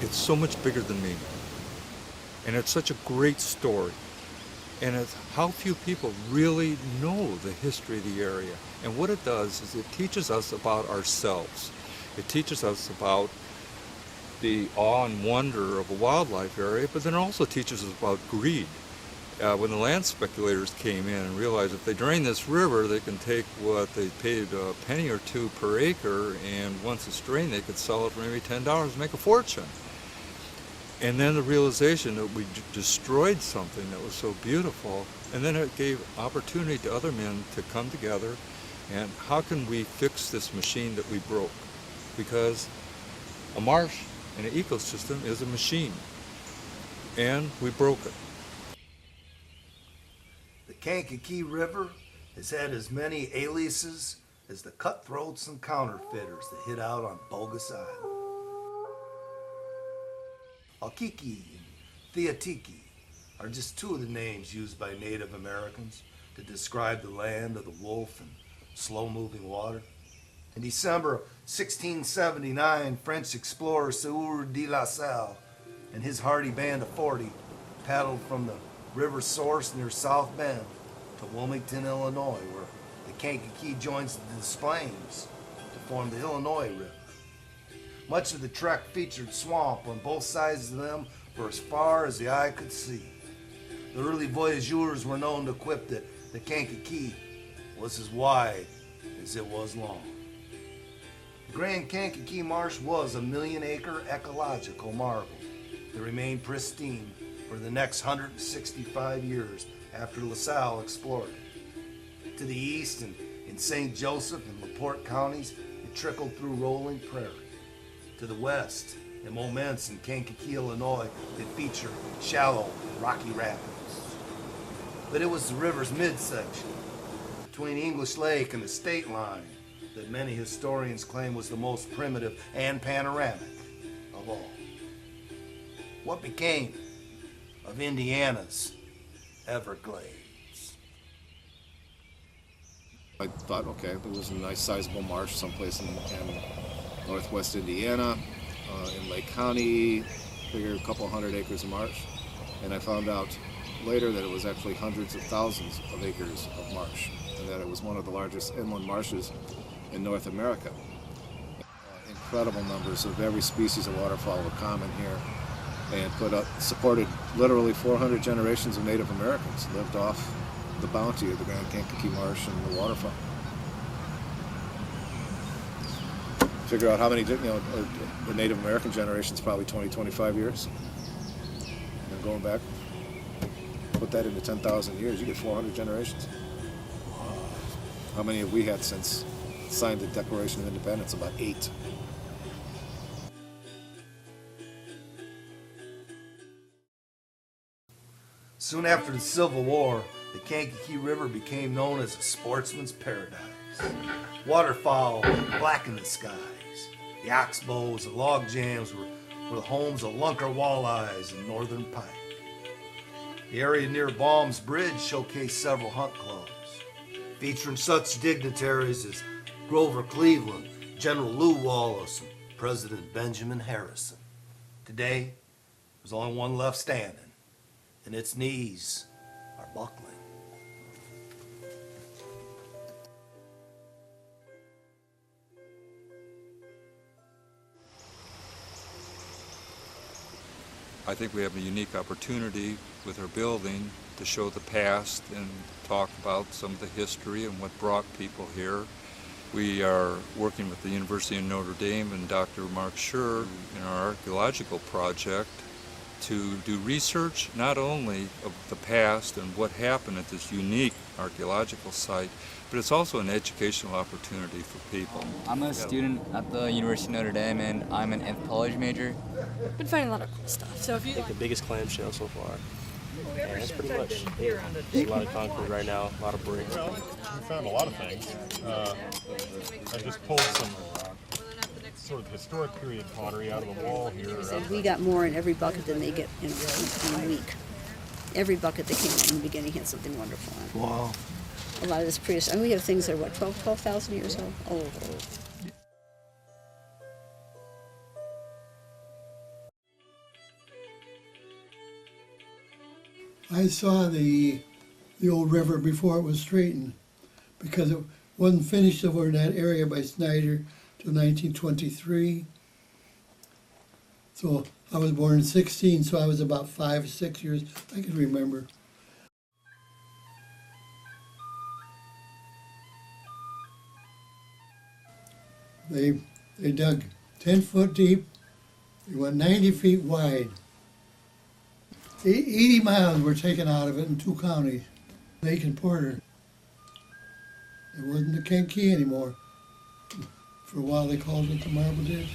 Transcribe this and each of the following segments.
it's so much bigger than me. And it's such a great story. And it's how few people really know the history of the area. And what it does is it teaches us about ourselves. It teaches us about the awe and wonder of a wildlife area, but then it also teaches us about greed. When the land speculators came in and realized if they drain this river, they can take what they paid a penny or two per acre, and once it's drained, they could sell it for maybe $10 and make a fortune. And then the realization that we destroyed something that was so beautiful, and then it gave opportunity to other men to come together, and how can we fix this machine that we broke? Because a marsh and an ecosystem is a machine, and we broke it. The Kankakee River has had as many aliases as the cutthroats and counterfeiters that hit out on Bogus Island. Alkiki and Theotiki are just two of the names used by Native Americans to describe the land of the wolf and slow-moving water. In December of 1679, French explorer Sieur de la Salle and his hardy band of 40 paddled from the river source near South Bend to Wilmington, Illinois, where the Kankakee joins the Des Plaines to form the Illinois River. Much of the trek featured swamp on both sides of them for as far as the eye could see. The early voyageurs were known to quip that the Kankakee was as wide as it was long. The Grand Kankakee Marsh was a 1 million-acre ecological marvel that remained pristine for the next 165 years after LaSalle explored it. To the east, in St. Joseph and LaPorte counties, it trickled through rolling prairie. To the west, in Momence and Kankakee, Illinois, it featured shallow, rocky rapids. But it was the river's midsection, between English Lake and the state line, that many historians claim was the most primitive and panoramic of all. What became of Indiana's Everglades? I thought, okay, there was a nice sizable marsh someplace in northwest Indiana, in Lake County, figured a couple hundred acres of marsh. And I found out later that it was actually hundreds of thousands of acres of marsh, and that it was one of the largest inland marshes in North America. Incredible numbers of every species of waterfowl were common here, and supported literally 400 generations of Native Americans lived off the bounty of the Grand Kankakee Marsh and the waterfowl. Figure out how many, the Native American generation's probably 20, 25 years. And going back, put that into 10,000 years, you get 400 generations. How many have we had since signed the Declaration of Independence? About 8. Soon after the Civil War, the Kankakee River became known as a sportsman's paradise. Waterfowl blackened the skies. The oxbows and log jams were the homes of lunker walleyes and northern pike. The area near Baum's Bridge showcased several hunt clubs, featuring such dignitaries as Grover Cleveland, General Lew Wallace, and President Benjamin Harrison. Today, there's only one left standing, and its knees are buckling. I think we have a unique opportunity with our building to show the past and talk about some of the history and what brought people here. We are working with the University of Notre Dame and Dr. Mark Schur in our archaeological project to do research not only of the past and what happened at this unique archaeological site, but it's also an educational opportunity for people. I'm a student at the University of Notre Dame, and I'm an anthropology major. Been finding a lot of cool stuff. So if you the biggest clamshell so far. And that's pretty much. There's a lot of concrete right now, a lot of bricks. Well, we found a lot of things. I just pulled some sort of historic period pottery out of the wall here. We got more in every bucket than they get in a week. Every bucket that came out in the beginning had something wonderful in it. Wow. A lot of this previous, and we have things that are, what, 12,000 years old? Old. I saw the old river before it was straightened, because it wasn't finished over in that area by Snyder till 1923. So I was born in 16, so I was about 5 or 6 years. I can remember. They dug 10 foot deep. They went 90 feet wide. 80 miles were taken out of it in 2 counties, Lake and Porter. It wasn't the Kankakee anymore. For a while they called it the Marble Ditch.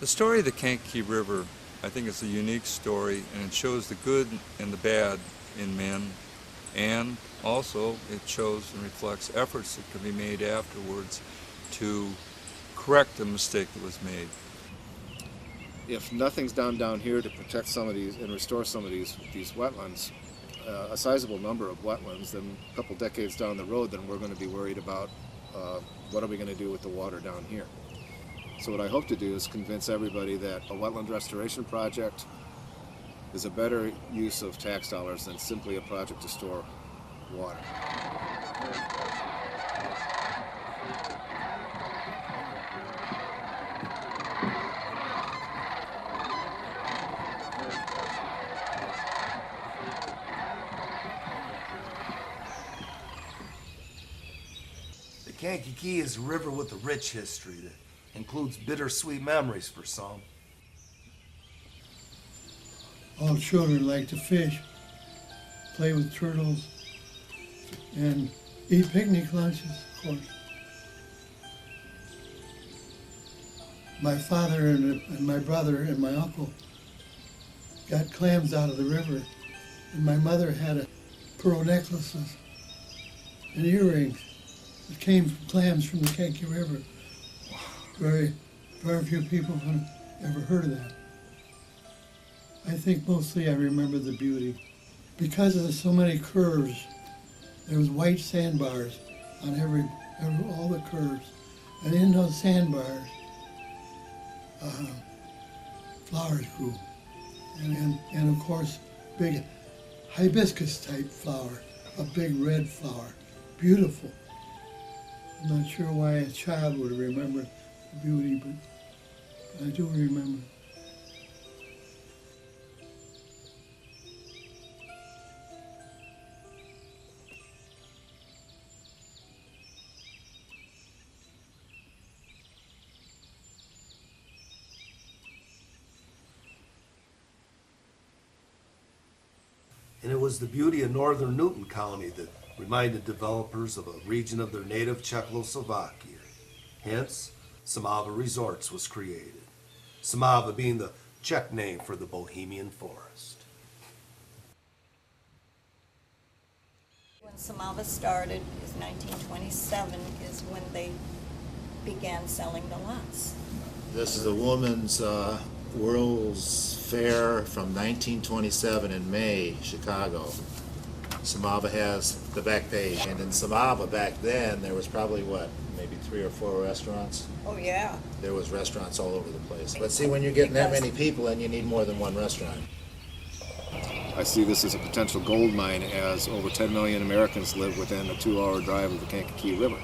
The story of the Kankakee River, I think, is a unique story, and it shows the good and the bad in men, and also it shows and reflects efforts that can be made afterwards to correct the mistake that was made. If nothing's done down here to protect some of these and restore some of these wetlands, a sizable number of wetlands, then a couple decades down the road, then we're going to be worried about what are we going to do with the water down here. So what I hope to do is convince everybody that a wetland restoration project is a better use of tax dollars than simply a project to store water. The Kankakee is a river with a rich history that includes bittersweet memories for some. All children like to fish, play with turtles, and eat picnic lunches, of course. My father and my brother and my uncle got clams out of the river, and my mother had pearl necklaces and earrings that came from clams from the Kankakee River. Very few people have ever heard of that. I think mostly I remember the beauty. Because of so many curves, there was white sandbars on all the curves. And in those sandbars, flowers grew. And of course, big hibiscus type flower, a big red flower, beautiful. I'm not sure why a child would remember beauty, but I do remember. And it was the beauty of northern Newton County that reminded developers of a region of their native Czechoslovakia. Hence, Samava Resorts was created, Samava being the Czech name for the Bohemian forest. When Samava started, is 1927, is when they began selling the lots. This is the Women's World's Fair from 1927 in May, Chicago. Samava has the back page, and in Samava back then there was probably maybe 3 or 4 restaurants. Oh yeah. There was restaurants all over the place. But see, when you're getting that many people in, you need more than one restaurant. I see this as a potential gold mine, as over 10 million Americans live within a 2-hour drive of the Kankakee River.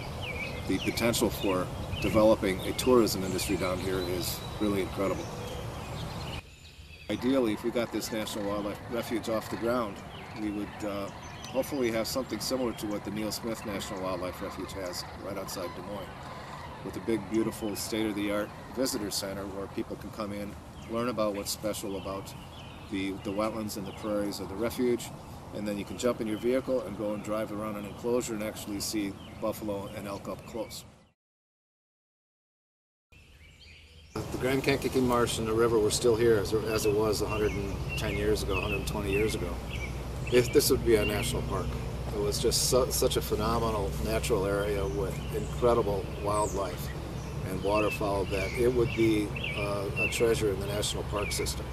The potential for developing a tourism industry down here is really incredible. Ideally, if we got this National Wildlife Refuge off the ground, we would hopefully have something similar to what the Neil Smith National Wildlife Refuge has right outside Des Moines, with a big, beautiful, state-of-the-art visitor center where people can come in, learn about what's special about the wetlands and the prairies of the refuge, and then you can jump in your vehicle and go and drive around an enclosure and actually see buffalo and elk up close. The Grand Kankakee Marsh and the river were still here as it was 110 years ago, 120 years ago. This would be a national park. It was just such a phenomenal natural area with incredible wildlife and waterfowl that it would be a treasure in the national park system.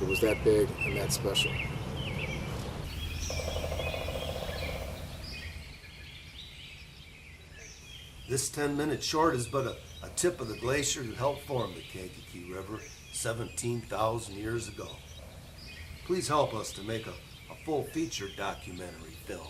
It was that big and that special. This 10-minute short is but a tip of the glacier that helped form the Kankakee River 17,000 years ago. Please help us to make a full feature documentary film.